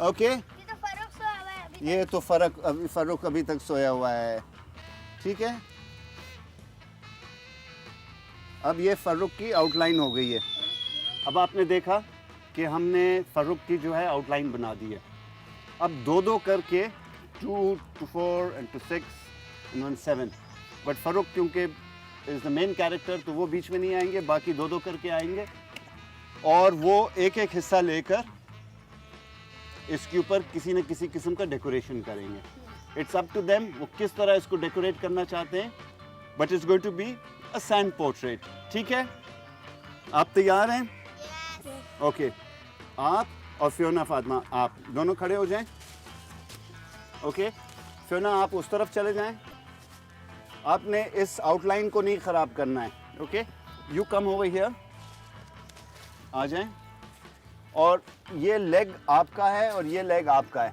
Okay, ये तो फर्रुख सोया हुआ है अभी ये तो फर्रुख अभी तक सोया हुआ है, ठीक है। अब ये फर्रुख की आउटलाइन हो गई है। अब आपने देखा कि हमने फर्रुख की जो है आउटलाइन बना दी है। अब दो दो करके 2 to 4 and to 6 and 1 7, but Farrukh क्योंकि इज़ द मेन कैरेक्टर तो वो बीच में नहीं आएंगे, बाकी दो दो करके आएंगे और वो एक एक हिस्सा लेकर इसके ऊपर किसी न किसी किस्म का डेकोरेशन करेंगे। इट्स अप टू देम वो किस तरह इसको डेकोरेट करना चाहते हैं, but it's going to be a sand portrait, ठीक है। आप तैयार हैं? ओके, आप और फियोना फातिमा आप दोनों खड़े हो जाएं। ओके, फियोना आप उस तरफ चले जाएं, आपने इस आउटलाइन को नहीं ख़राब करना है। Okay, you come over here, आ जाएं। और ये लेग आपका है और ये लेग आपका है।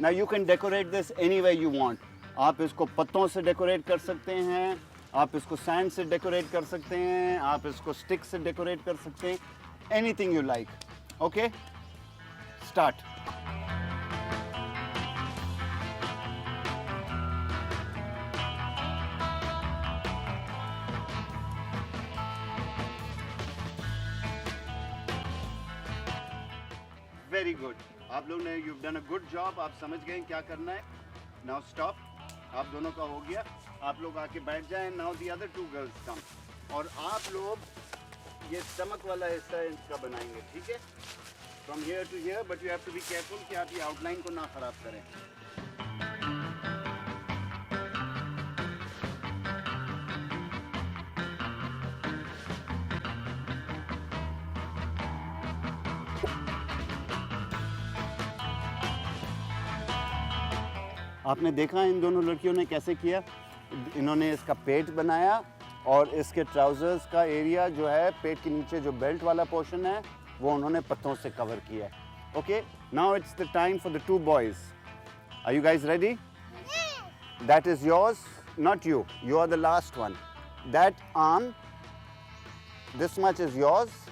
Now you can decorate this any way you want. आप इसको पत्तों से डेकोरेट कर सकते हैं, आप इसको सैंड से डेकोरेट कर सकते हैं, आप इसको स्टिक से डेकोरेट कर सकते हैं, anything you like. Okay, start. Very good, आप लोग ने you done a good job. आप समझ गए क्या करना है। नाउ स्टॉप, आप दोनों का हो गया। आप लोग आके बैठ जाएं। नाउ दी अदर 2 गर्ल्स कम, और आप लोग ये स्टमक वाला हिस्सा इसका बनाएंगे, ठीक है, from here to here, but you have to be careful कि आप ये आउटलाइन को ना खराब करें। आपने देखा इन दोनों लड़कियों ने कैसे किया। इन्होंने इसका पेट बनाया और इसके ट्राउजर्स का एरिया जो है, पेट के नीचे जो बेल्ट वाला पोर्शन है, वो उन्होंने पत्तों से कवर किया है। Okay, now it's the time for the 2 boys. Are you guys ready? That is yours, not you, you are the last one. That arm, this much is yours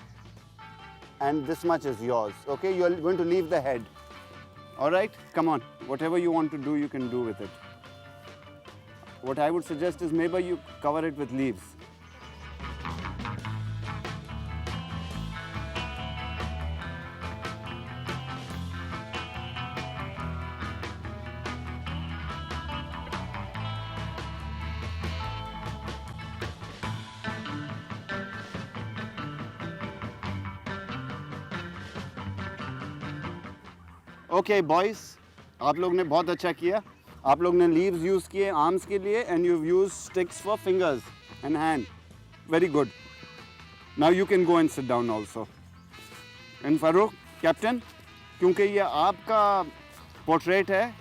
and this much is yours. Okay, you are going to leave the head. All right, come on, whatever you want to do you can do with it. What I would suggest is maybe you cover it with leaves. Okay boys, आप लोग ने बहुत अच्छा किया। आप लोग ने leaves use किए आर्म्स के लिए, and you use sticks for fingers and hand. Very good. Now you can go and sit down also. And Farrukh, captain, क्योंकि ये आपका पोर्ट्रेट है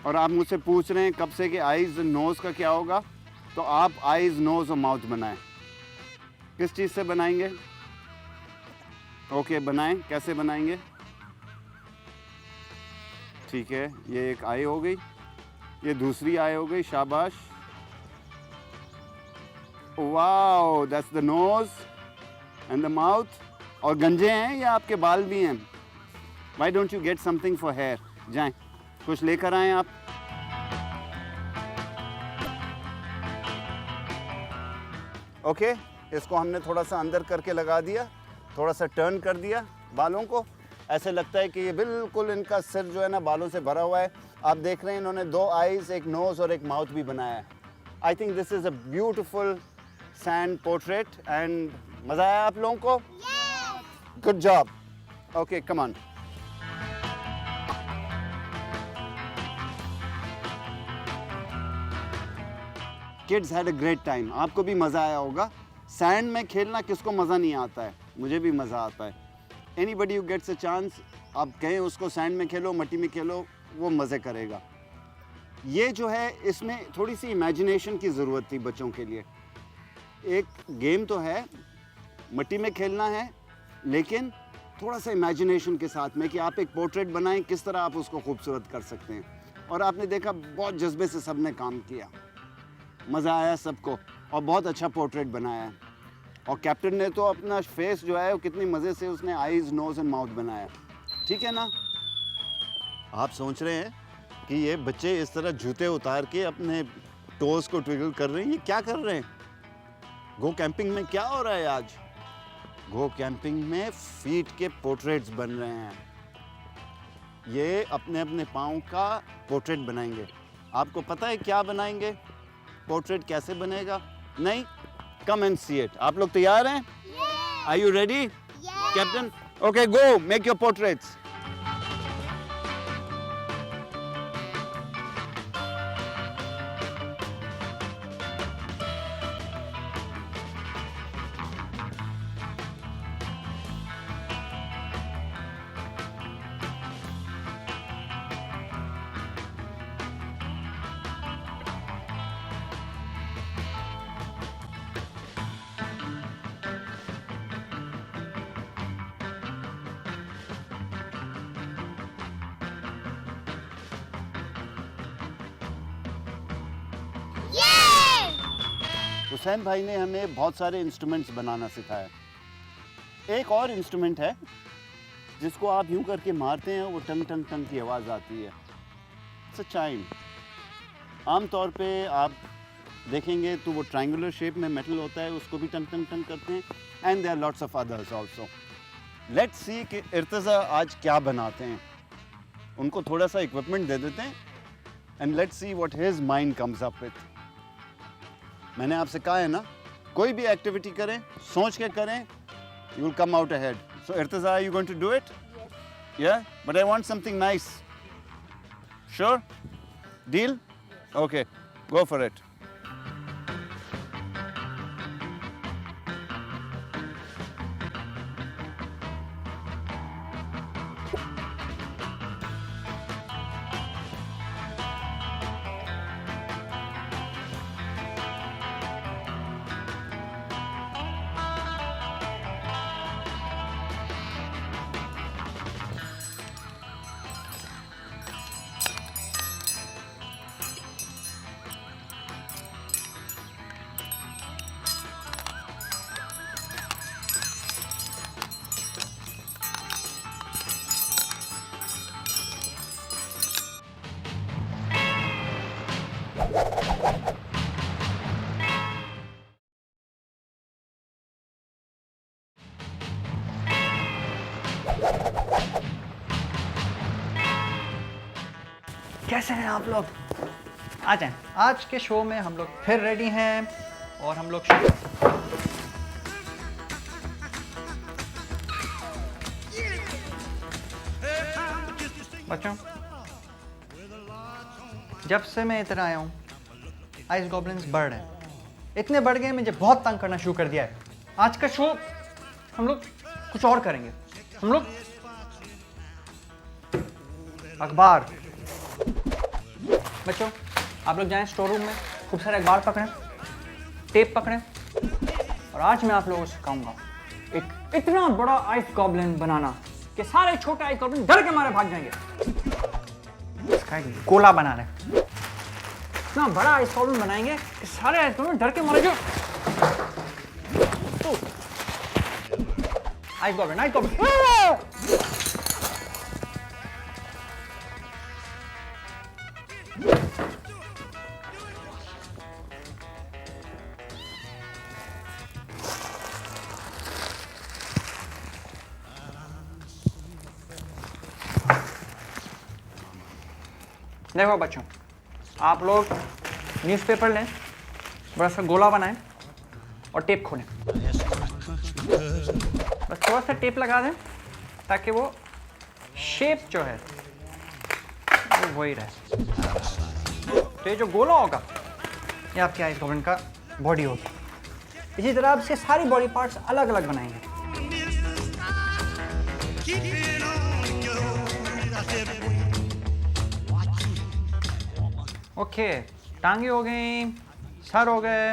और आप मुझसे पूछ रहे हैं कब से कि आइज़ नोज़ का क्या होगा, तो आप आइज़ नोज़ और माउथ बनाएं। किस चीज़ से बनाएंगे? ओके, बनाएं। कैसे बनाएंगे? ठीक है, ये एक आई हो गई, ये दूसरी आई हो गई, शाबाश। Wow, that's the nose and the mouth. और गंजे हैं या आपके बाल भी हैं? Why don't you get something for hair? जाएं, कुछ लेकर आएं आप। ओके, इसको हमने थोड़ा सा अंदर करके लगा दिया, थोड़ा सा टर्न कर दिया बालों को। ऐसे लगता है कि ये बिल्कुल इनका सिर जो है ना बालों से भरा हुआ है। आप देख रहे हैं इन्होंने 2 आईज, एक नोज़ और एक माउथ भी बनाया है। I think this is a beautiful sand portrait and मज़ा आया आप लोगों को? Good job. Okay, come on. Kids had a great time. आपको भी मज़ा आया होगा। सैंड में खेलना किसको मज़ा नहीं आता है? मुझे भी मज़ा आता है। Anybody who gets a chance, आप कहें उसको सैंड में खेलो, मट्टी में खेलो, वो मज़े करेगा। ये जो है इसमें थोड़ी सी इमेजिनेशन की ज़रूरत थी बच्चों के लिए। एक गेम तो है, मट्टी में खेलना है, लेकिन थोड़ा सा इमेजिनेशन के साथ में कि आप एक पोर्ट्रेट बनाएं, किस तरह आप उसको खूबसूरत कर सकते हैं। और आपने देखा बहुत जज्बे से सब ने काम किया, मज़ा आया सबको और बहुत अच्छा पोर्ट्रेट बनाया है। और कैप्टन ने तो अपना फेस जो है वो कितनी मज़े से उसने आईज़, नोज़ एंड माउथ बनाया। ठीक है ना? आप सोच रहे हैं कि ये बच्चे इस तरह जूते उतार के अपने टोज को ट्विगल कर रहे हैं, ये क्या कर रहे हैं? गो कैंपिंग में क्या हो रहा है आज? गो कैंपिंग में फीट के पोर्ट्रेट्स बन रहे हैं। ये अपने अपने पाँव का पोर्ट्रेट बनाएंगे। आपको पता है क्या बनाएंगे? पोर्ट्रेट कैसे बनेगा? नहीं? Come and see it. आप लोग तैयार हैं? Are you ready captain? Okay, go make your portraits. Hussain भाई ने हमें बहुत सारे इंस्ट्रूमेंट्स बनाना सिखाया। एक और इंस्ट्रूमेंट है जिसको आप यूं करके मारते हैं, वो टंग टंग टंग की आवाज़ आती है। It's a chyme. आमतौर पे आप देखेंगे तो वो ट्रायंगुलर शेप में मेटल होता है, उसको भी टंग टंग टंग करते हैं। And there are lots of others also. Let's see कि इर्तिज़ा आज क्या बनाते हैं। उनको थोड़ा सा इक्विपमेंट दे देते हैं and let's see what his mind comes up with. मैंने आपसे कहा है ना, कोई भी एक्टिविटी करें, सोच के करें, you will come out ahead. So Irtiza, are you going to do it? Yes. Yeah? But I want something nice. Sure? Deal? Okay, go for it. कैसे हैं आप लोग? आ जाएं। आज के शो में हम लोग फिर रेडी हैं और हम लोग बच्चों, जब से मैं इधर आया हूँ आइस गॉब्लिन्स बढ़ रहे हैं। इतने बढ़ गए मुझे बहुत तंग करना शुरू कर दिया है। आज का शो हम लोग कुछ और करेंगे। हम लोग अखबार। बच्चों, आप लोग जाएं स्टोर रूम में, खूब सारे अखबार पकड़ें, टेप पकड़ें और आज मैं आप लोगों को सिखाऊंगा एक इतना बड़ा आइस गॉब्लिन बनाना कि सारे छोटे आइस गॉब्लिन डर के मारे भाग जाएंगे। इसका एक गोला बना रहे हैं। इतना बड़ा आइस गॉब्लिन बनाएंगे कि सारे आइस गॉब्लिन डर के मारे जो आइस गॉब्लिन देखो बच्चों, आप लोग न्यूज़पेपर लें, बड़ा सा गोला बनाएं और टेप खोलें। बस थोड़ा सा टेप लगा दें ताकि वो शेप जो है वो वही रहे। तो ये जो गोला होगा ये आपके आइस गॉब्लिन का बॉडी होगा। इसी तरह आप इसके सारी बॉडी पार्ट्स अलग अलग बनाएंगे। ओके, टांगे हो गई, सर हो गए,